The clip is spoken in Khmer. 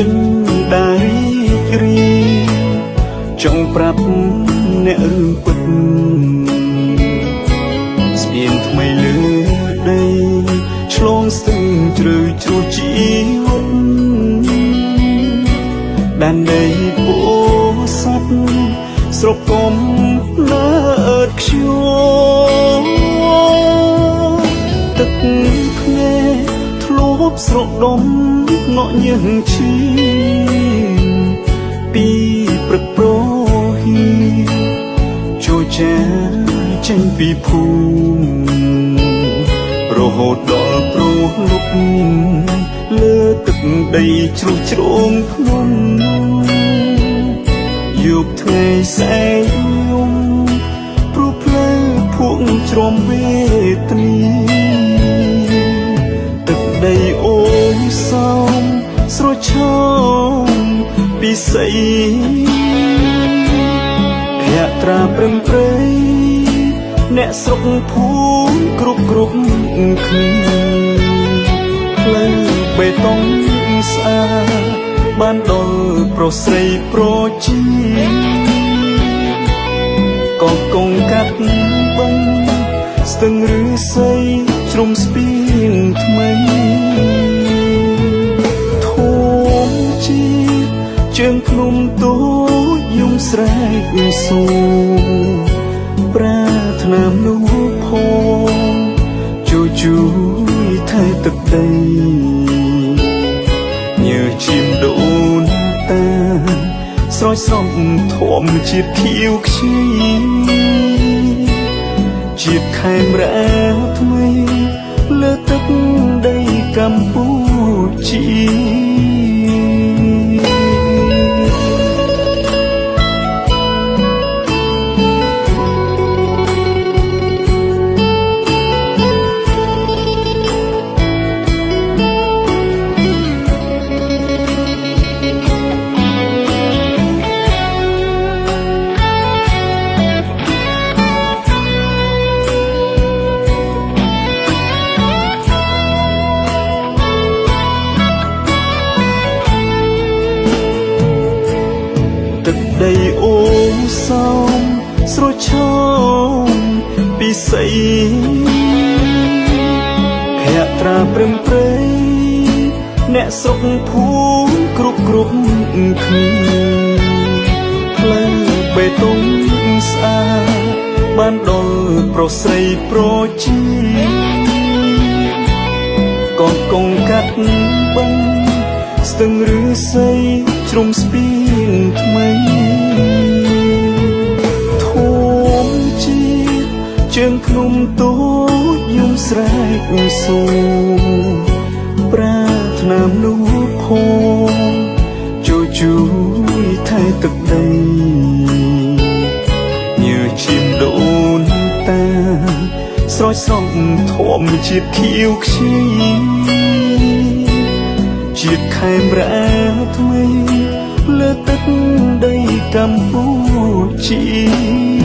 ចិនដារីករីចង់ប្រាប់អ្នករឿងពិតស្ពានថ្មីលើដីឆ្លងស្ទឹងជ្រៅជ្រោះជីវិតដែនដីពោស័ព្ទស្រុកកំណើតខ្ញុំទឹកភ្នែកធ្លាប់ស្រកដុំងក់ញើសឈីពីព្រឹកប្រហៀចូលចាចេញពីភូមិរហូតដល់ព្រោះលុបលើទឹកដីជ្រោះជ្រងភ្នំយកថ្ងៃសែងយំព្រោះផ្លូវភក់ជ្រំវេទនីទឹកដីអូនសំស្រោចឆោមពិសីភក្ត្រាព្រឹងព្រៃអ្នកស្រុកភូមិគ្រប់គ្នាផ្លូវបេតុងស្អាតបានដល់ប្រុសស្រីប្រជីក៏កងកាត់បងស្ទឹងឬស័យជ្រុំស្ពានថ្មីធំជាតិជើងភ្នំតូចយំស្រែកសូរប្រាថ្នាមនុស្សផងជួយថែទឹកដីញើឈាមដូនតាស្រោចស្រពធម្មជាតិខៀវខ្ចីជាតិខេមរៈថ្មីលើទឹកដីកម្ពុជា ទឹកដីអូនសំស្រោចឆោមពិសីភក្ត្រាព្រឹងព្រៃអ្នកស្រុកភូមិគ្រប់គ្នាផ្លូវបេតុងស្អាតបានដល់ប្រុសស្រីប្រជីក៏កងកាត់បងស្ទឹងឬស័យជ្រុំស្ពានថ្មីធំជាតិជើងភ្នំតូចយំស្រែកសូរប្រាថ្នាមនុស្សផងជួយថែទឹកដីញើឈាមដូនតាស្រោចស្រពធម្មជាតិខៀវខ្ចីជាតិខេមរៈថ្មីលើទឹកដីកម្ពុជា